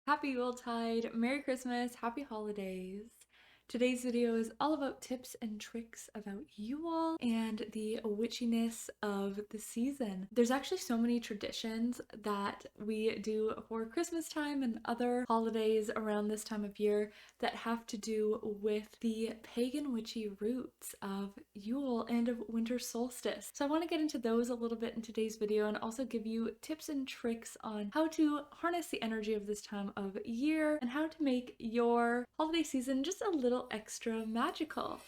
Happy Yuletide, Merry Christmas, Happy Holidays. Today's video is all about tips and tricks about Yule and the witchiness of the season. There's actually so many traditions that we do for Christmas time and other holidays around this time of year that have to do with the pagan witchy roots of Yule and of winter solstice. So I want to get into those a little bit in today's video and also give you tips and tricks on how to harness the energy of this time of year and how to make your holiday season just a little extra magical.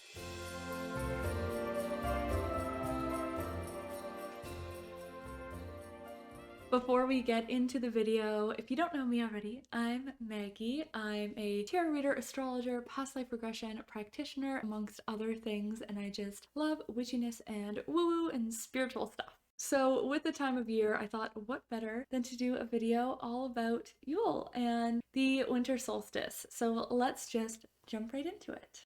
Before we get into the video, if you don't know me already, I'm Maggie. I'm a tarot reader, astrologer, past life regression practitioner, amongst other things, and I just love witchiness and woo-woo and spiritual stuff. So with the time of year, I thought what better than to do a video all about Yule and the winter solstice. So let's just jump right into it.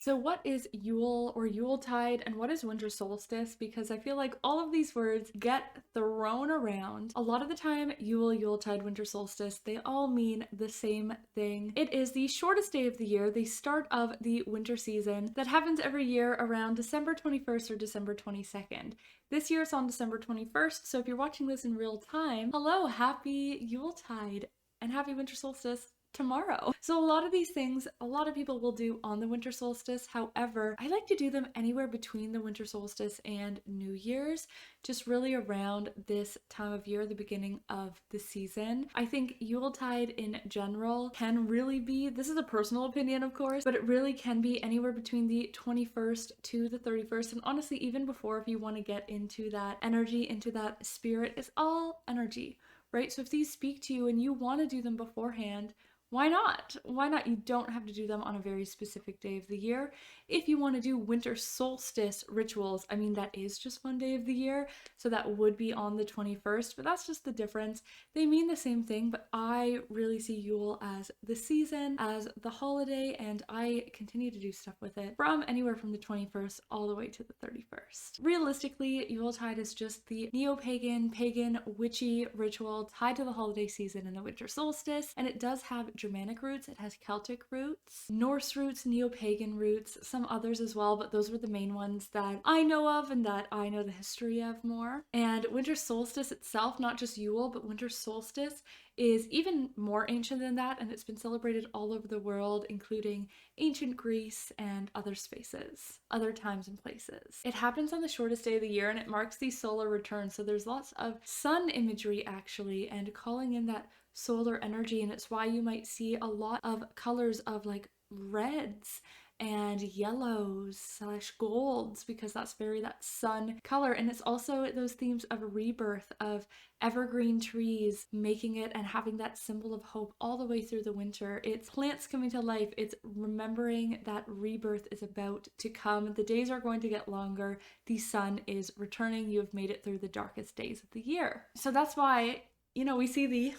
So what is Yule or Yuletide and what is winter solstice? Because I feel like all of these words get thrown around. A lot of the time, Yule, Yuletide, winter solstice, they all mean the same thing. It is the shortest day of the year, the start of the winter season that happens every year around December 21st or December 22nd. This year it's on December 21st, so if you're watching this in real time, hello, happy Yuletide and happy winter solstice tomorrow. So a lot of these things, a lot of people will do on the winter solstice. However, I like to do them anywhere between the winter solstice and New Year's, just really around this time of year, the beginning of the season. I think Yuletide in general can really be, this is a personal opinion of course, but it really can be anywhere between the 21st to the 31st. And honestly, even before, if you want to get into that energy, into that spirit, it's all energy, right? So if these speak to you and you want to do them beforehand, why not? Why not? You don't have to do them on a very specific day of the year. If you want to do winter solstice rituals, I mean, that is just one day of the year, so that would be on the 21st, but that's just the difference. They mean the same thing, but I really see Yule as the season, as the holiday, and I continue to do stuff with it from anywhere from the 21st all the way to the 31st. Realistically, Yuletide is just the neo-pagan, pagan, witchy ritual tied to the holiday season and the winter solstice, and it does have Germanic roots, it has Celtic roots, Norse roots, neo-pagan roots, some others as well, but those were the main ones that I know of and that I know the history of more. And winter solstice itself, not just Yule, but winter solstice is even more ancient than that, and it's been celebrated all over the world, including ancient Greece and other spaces, other times and places. It happens on the shortest day of the year and it marks the solar return, so there's lots of sun imagery actually and calling in that solar energy, and it's why you might see a lot of colors of like reds and yellows / golds, because that's very that sun color. And it's also those themes of rebirth, of evergreen trees making it and having that symbol of hope all the way through the winter. It's plants coming to life. It's remembering that rebirth is about to come. The days are going to get longer. The sun is returning. You have made it through the darkest days of the year. So that's why, you know, we see the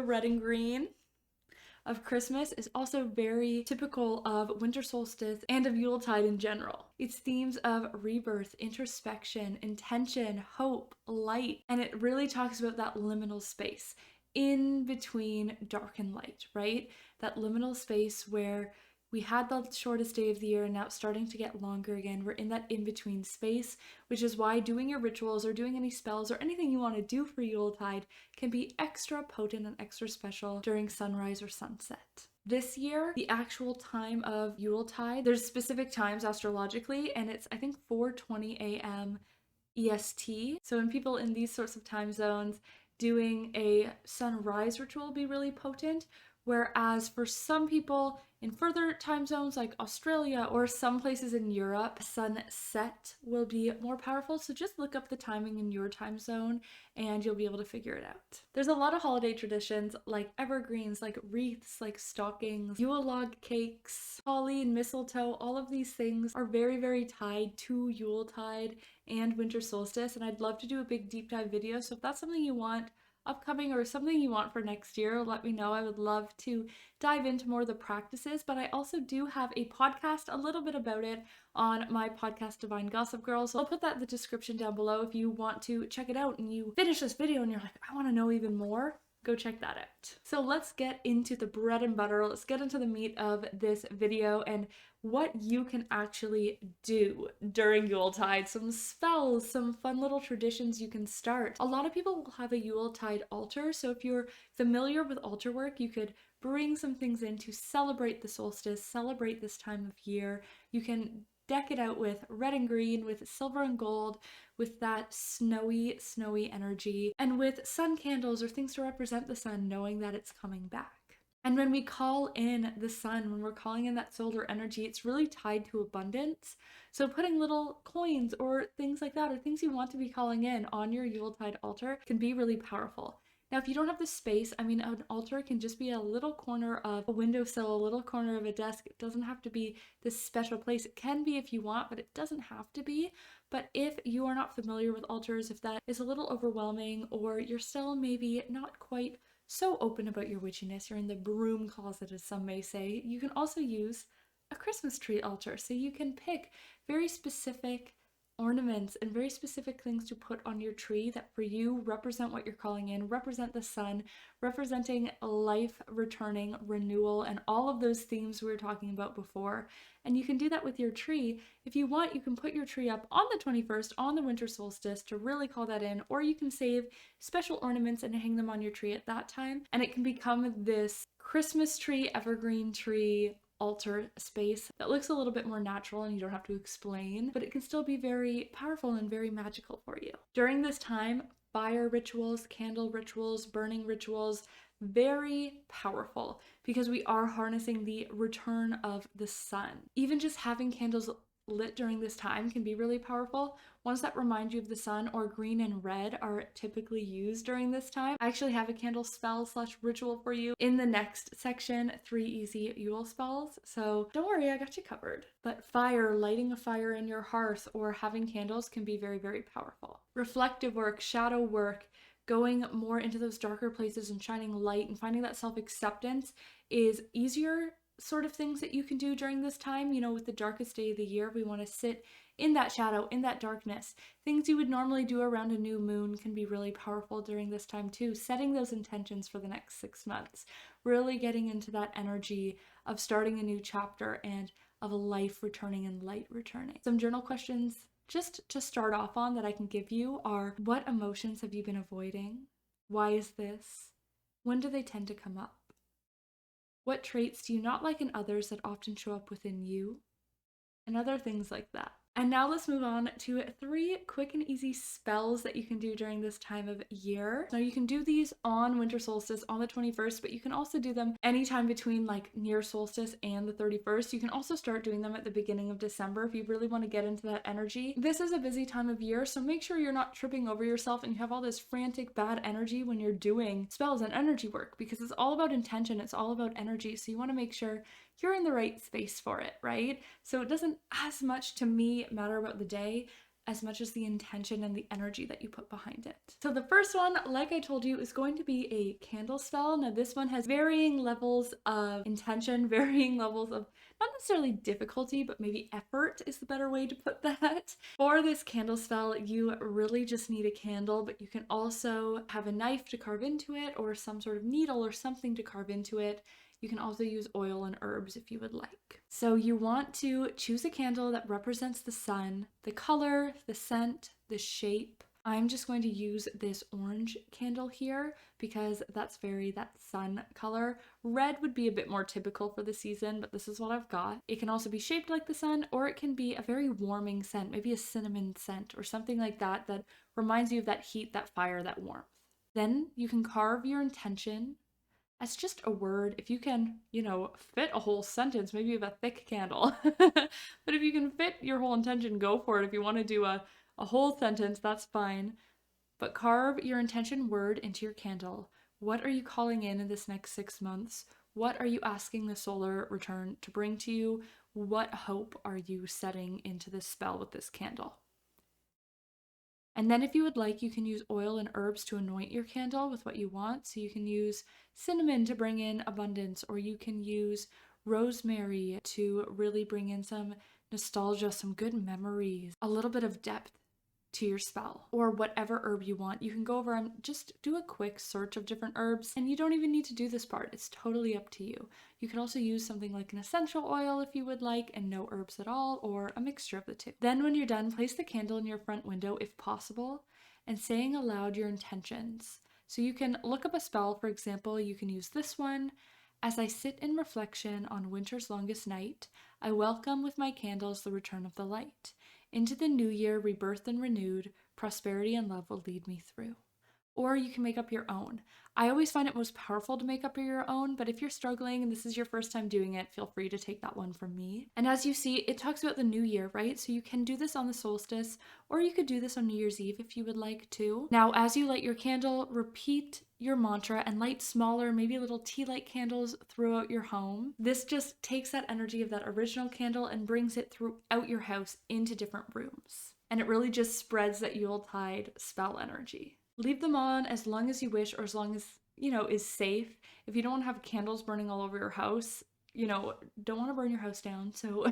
red and green of Christmas is also very typical of winter solstice and of Yuletide in general. It's themes of rebirth, introspection, intention, hope, light, and it really talks about that liminal space in between dark and light, right? That liminal space where we had the shortest day of the year and now it's starting to get longer again. We're in that in-between space, which is why doing your rituals or doing any spells or anything you want to do for Yuletide can be extra potent and extra special during sunrise or sunset. This year, the actual time of Yuletide, there's specific times astrologically, and it's I think 4:20 a.m. EST. So when people in these sorts of time zones, doing a sunrise ritual will be really potent. Whereas for some people in further time zones like Australia or some places in Europe, sunset will be more powerful. So just look up the timing in your time zone and you'll be able to figure it out. There's a lot of holiday traditions like evergreens, like wreaths, like stockings, Yule log cakes, holly and mistletoe. All of these things are very, very tied to Yuletide and winter solstice. And I'd love to do a big deep dive video. So if that's something you want upcoming or something you want for next year, let me know. I would love to dive into more of the practices, but I also do have a podcast, a little bit about it, on my podcast Divine Gossip Girl. So I'll put that in the description down below if you want to check it out and you finish this video and you're like, I want to know even more. go check that out. So let's get into the bread and butter. Let's get into the meat of this video and what you can actually do during Yuletide. Some spells, some fun little traditions you can start. A lot of people will have a Yuletide altar, so if you're familiar with altar work, you could bring some things in to celebrate the solstice, celebrate this time of year. You can deck it out with red and green, with silver and gold, with that snowy, snowy energy, and with sun candles or things to represent the sun, knowing that it's coming back. And when we call in the sun, when we're calling in that solar energy, it's really tied to abundance. So putting little coins or things like that, or things you want to be calling in on your Yuletide altar, can be really powerful. Now, if you don't have the space, I mean, an altar can just be a little corner of a windowsill, a little corner of a desk. It doesn't have to be this special place. It can be if you want, but it doesn't have to be. But if you are not familiar with altars, if that is a little overwhelming, or you're still maybe not quite so open about your witchiness, you're in the broom closet, as some may say, you can also use a Christmas tree altar. So you can pick very specific ornaments and very specific things to put on your tree that for you represent what you're calling in, represent the sun, representing life returning, renewal, and all of those themes we were talking about before. And you can do that with your tree. If you want, you can put your tree up on the 21st, on the winter solstice, to really call that in, or you can save special ornaments and hang them on your tree at that time, and it can become this Christmas tree, evergreen tree, altar space that looks a little bit more natural and you don't have to explain, but it can still be very powerful and very magical for you. During this time, fire rituals, candle rituals, burning rituals, very powerful because we are harnessing the return of the sun. Even just having candles lit during this time can be really powerful. Ones that remind you of the sun, or green and red, are typically used during this time. I actually have a candle spell / ritual for you in the next section, 3 easy Yule spells. So don't worry, I got you covered. But fire, lighting a fire in your hearth, or having candles can be very, very powerful. Reflective work, shadow work, going more into those darker places and shining light and finding that self-acceptance is easier sort of things that you can do during this time. You know, with the darkest day of the year, we want to sit in that shadow, in that darkness. Things you would normally do around a new moon can be really powerful during this time too. Setting those intentions for the next 6 months, really getting into that energy of starting a new chapter and of life returning and light returning. Some journal questions just to start off on that I can give you are: what emotions have you been avoiding? Why is this? When do they tend to come up? What traits do you not like in others that often show up within you? And other things like that. And now let's move on to 3 quick and easy spells that you can do during this time of year. Now you can do these on winter solstice on the 21st, but you can also do them anytime between like near solstice and the 31st. You can also start doing them at the beginning of December if you really want to get into that energy. This is a busy time of year, so make sure you're not tripping over yourself and you have all this frantic bad energy when you're doing spells and energy work, because it's all about intention, it's all about energy. So you want to make sure you're in the right space for it, right? So it doesn't as much, to me, matter about the day as much as the intention and the energy that you put behind it. So the first one, like I told you, is going to be a candle spell. Now this one has varying levels of intention, varying levels of not necessarily difficulty, but maybe effort is the better way to put that. For this candle spell, you really just need a candle, but you can also have a knife to carve into it, or some sort of needle or something to carve into it. You can also use oil and herbs if you would like. So you want to choose a candle that represents the sun, the color, the scent, the shape. I'm just going to use this orange candle here because that's that sun color. Red would be a bit more typical for the season, but this is what I've got. It can also be shaped like the sun, or it can be a very warming scent, maybe a cinnamon scent or something like that that reminds you of that heat, that fire, that warmth. Then you can carve your intention as just a word. If you can, fit a whole sentence, maybe you have a thick candle, but if you can fit your whole intention, go for it. If you want to do a whole sentence, that's fine, but carve your intention word into your candle. What are you calling in this next 6 months? What are you asking the solar return to bring to you? What hope are you setting into this spell with this candle? And then if you would like, you can use oil and herbs to anoint your candle with what you want. So you can use cinnamon to bring in abundance, or you can use rosemary to really bring in some nostalgia, some good memories, a little bit of depth to your spell or whatever herb you want. You can go over and just do a quick search of different herbs, and you don't even need to do this part. It's totally up to you. You can also use something like an essential oil if you would like, and no herbs at all, or a mixture of the two. Then when you're done, place the candle in your front window if possible, and saying aloud your intentions. So you can look up a spell, for example, you can use this one. As I sit in reflection on winter's longest night, I welcome with my candles the return of the light. Into the new year, rebirthed and renewed, prosperity and love will lead me through. Or you can make up your own. I always find it most powerful to make up your own, but if you're struggling and this is your first time doing it, feel free to take that one from me. And as you see, it talks about the new year, right? So you can do this on the solstice, or you could do this on New Year's Eve if you would like to. Now, as you light your candle, repeat your mantra and light smaller, maybe little tea light candles throughout your home. This just takes that energy of that original candle and brings it throughout your house into different rooms. And it really just spreads that Yuletide spell energy. Leave them on as long as you wish, or as long as, is safe. If you don't want to have candles burning all over your house, don't want to burn your house down. So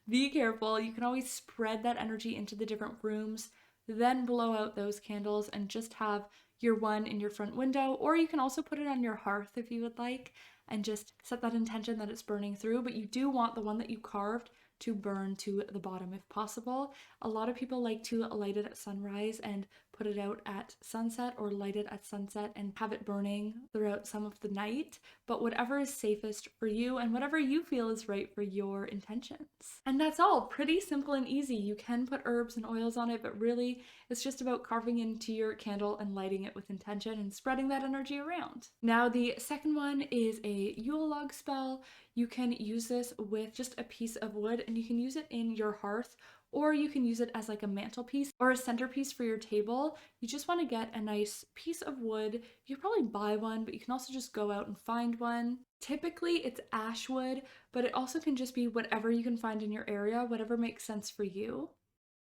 be careful. You can always spread that energy into the different rooms, then blow out those candles and just have your one in your front window, or you can also put it on your hearth if you would like, and just set that intention that it's burning through. But you do want the one that you carved to burn to the bottom if possible. A lot of people like to light it at sunrise and put it out at sunset, or light it at sunset and have it burning throughout some of the night. But whatever is safest for you and whatever you feel is right for your intentions. And that's all. Pretty simple and easy. You can put herbs and oils on it, but really it's just about carving into your candle and lighting it with intention and spreading that energy around. Now the second one is a Yule log spell. You can use this with just a piece of wood, and you can use it in your hearth, or you can use it as like a mantelpiece or a centerpiece for your table. You just want to get a nice piece of wood. You can probably buy one, but you can also just go out and find one. Typically it's ash wood, but it also can just be whatever you can find in your area, whatever makes sense for you.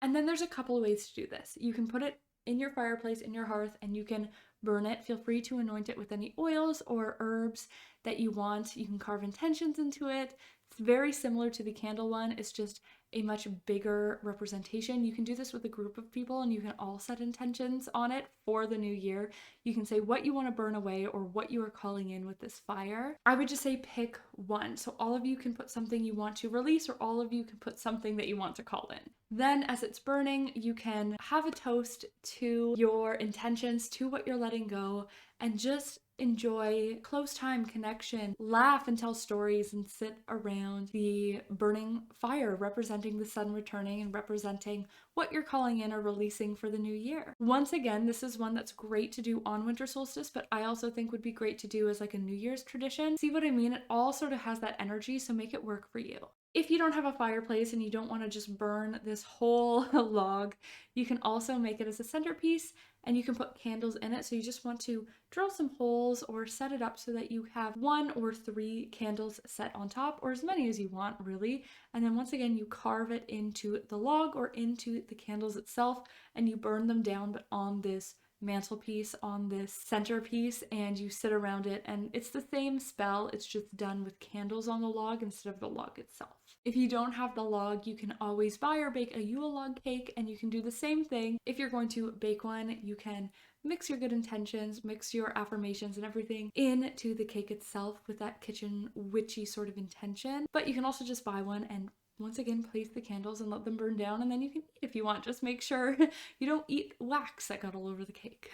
And then there's a couple of ways to do this. You can put it in your fireplace, in your hearth, and you can burn it. Feel free to anoint it with any oils or herbs that you want. You can carve intentions into it. It's very similar to the candle one. It's just a much bigger representation. You can do this with a group of people, and you can all set intentions on it for the new year. You can say what you want to burn away or what you are calling in with this fire. I would just say pick one. So all of you can put something you want to release, or all of you can put something that you want to call in. Then as it's burning, you can have a toast to your intentions, to what you're letting go, and just enjoy close time connection, laugh and tell stories, and sit around the burning fire, representing the sun returning and representing what you're calling in or releasing for the new year. Once again, this is one that's great to do on winter solstice, but I also think would be great to do as like a New Year's tradition. See what I mean? It all sort of has that energy, so make it work for you. If you don't have a fireplace and you don't want to just burn this whole log, you can also make it as a centerpiece, and you can put candles in it. So you just want to drill some holes or set it up so that you have 1 or 3 candles set on top, or as many as you want really. And then once again, you carve it into the log or into the candles itself, and you burn them down, but on this mantelpiece, on this centerpiece, and you sit around it, and it's the same spell. It's just done with candles on the log instead of the log itself. If you don't have the log, you can always buy or bake a Yule log cake, and you can do the same thing. If you're going to bake one, you can mix your good intentions, mix your affirmations and everything into the cake itself with that kitchen witchy sort of intention. But you can also just buy one and once again place the candles and let them burn down, and then you can eat if you want. Just make sure you don't eat wax that got all over the cake.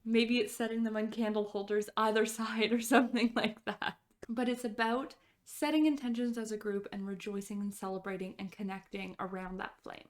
Maybe it's setting them on candle holders either side or something like that. But it's about setting intentions as a group and rejoicing and celebrating and connecting around that flame.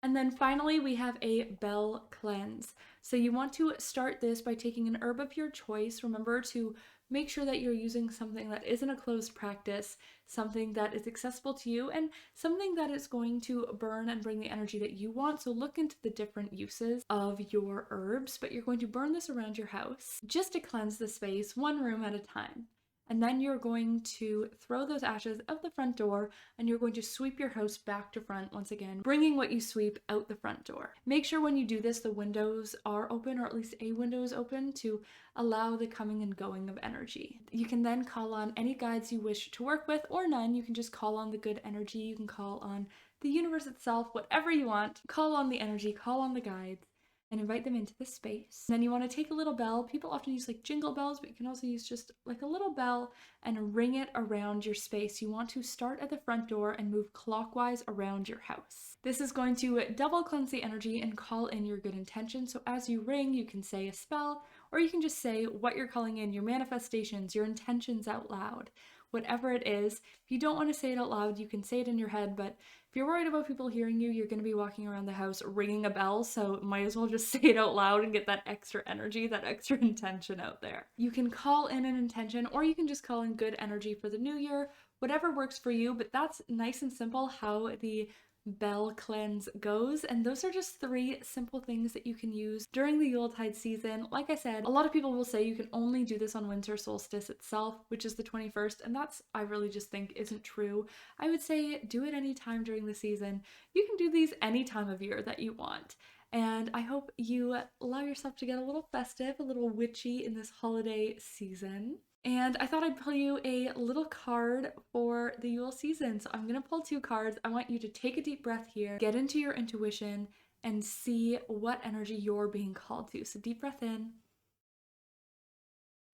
And then finally, we have a bell cleanse. So you want to start this by taking an herb of your choice. Remember to make sure that you're using something that isn't a closed practice, something that is accessible to you, and something that is going to burn and bring the energy that you want. So look into the different uses of your herbs, but you're going to burn this around your house just to cleanse the space, one room at a time. And then you're going to throw those ashes out the front door, and you're going to sweep your house back to front once again, bringing what you sweep out the front door. Make sure when you do this, the windows are open, or at least a window is open, to allow the coming and going of energy. You can then call on any guides you wish to work with, or none. You can just call on the good energy. You can call on the universe itself, whatever you want. Call on the energy, call on the guides, and invite them into the space. Then you want to take a little bell. People often use like jingle bells, but you can also use just like a little bell and ring it around your space. You want to start at the front door and move clockwise around your house. This is going to double cleanse the energy and call in your good intention. So as you ring, you can say a spell, or you can just say what you're calling in, your manifestations, your intentions out loud. Whatever it is, if you don't want to say it out loud, you can say it in your head, but if you're worried about people hearing you, you're going to be walking around the house ringing a bell, so might as well just say it out loud and get that extra energy, that extra intention out there. You can call in an intention, or you can just call in good energy for the new year, whatever works for you, but that's nice and simple how the bell cleanse goes. And those are just 3 simple things that you can use during the Yuletide season. Like I said, a lot of people will say you can only do this on winter solstice itself, which is the 21st, and that's, I really just think isn't true. I would say do it anytime during the season. You can do these any time of year that you want. And I hope you allow yourself to get a little festive, a little witchy in this holiday season. And I thought I'd pull you a little card for the Yule season. So I'm gonna pull 2 cards. I want you to take a deep breath here, get into your intuition, and see what energy you're being called to. So deep breath in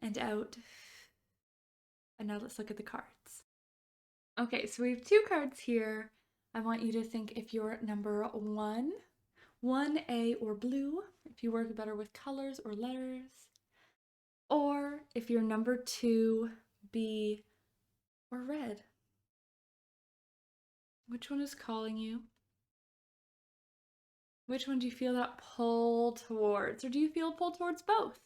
and out. And now let's look at the cards. Okay, so we have 2 cards here. I want you to think if you're number 1, 1A or blue, if you work better with colors or letters. Or if you're number 2, B, or red. Which one is calling you? Which one do you feel that pull towards? Or do you feel pull towards both?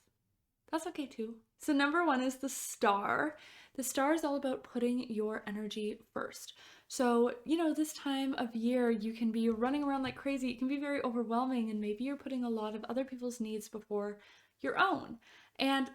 That's okay too. So number 1 is the star. The star is all about putting your energy first. So, this time of year, you can be running around like crazy. It can be very overwhelming, and maybe you're putting a lot of other people's needs before your own. And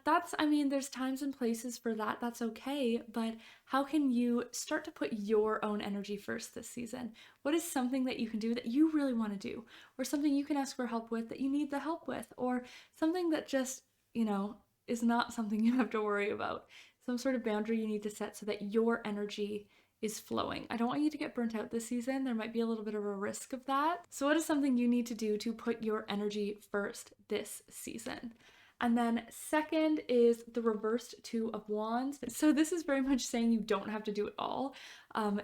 there's times and places for that. That's okay. But how can you start to put your own energy first this season? What is something that you can do that you really want to do? Or something you can ask for help with that you need the help with? Or something that just, is not something you have to worry about. Some sort of boundary you need to set so that your energy is flowing. I don't want you to get burnt out this season. There might be a little bit of a risk of that. So what is something you need to do to put your energy first this season? And then second is the reversed 2 of Wands. So this is very much saying you don't have to do it all.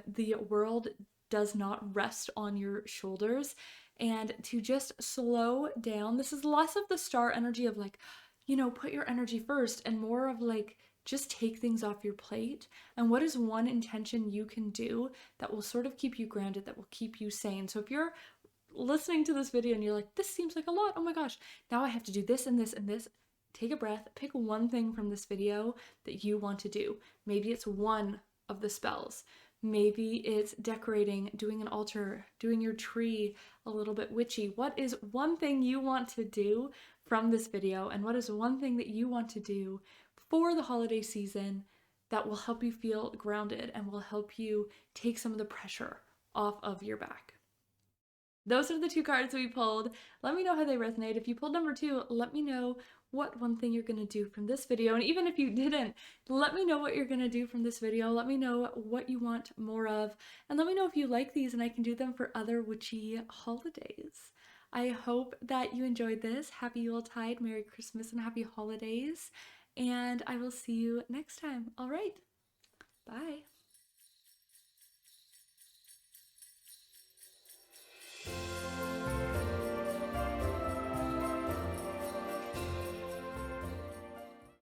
The world does not rest on your shoulders, and to just slow down. This is less of the star energy of like, put your energy first, and more of like, just take things off your plate. And what is one intention you can do that will sort of keep you grounded, that will keep you sane? So if you're listening to this video and you're like, this seems like a lot, oh my gosh, now I have to do this and this and this, take a breath, pick one thing from this video that you want to do. Maybe it's one of the spells. Maybe it's decorating, doing an altar, doing your tree a little bit witchy. What is one thing you want to do from this video? And what is one thing that you want to do for the holiday season that will help you feel grounded and will help you take some of the pressure off of your back? Those are the 2 cards we pulled. Let me know how they resonate. If you pulled number 2, let me know what one thing you're gonna do from this video. And even if you didn't, let me know what you're gonna do from this video. Let me know what you want more of. And let me know if you like these and I can do them for other witchy holidays. I hope that you enjoyed this. Happy Yuletide, Merry Christmas, and Happy Holidays. And I will see you next time. All right, bye.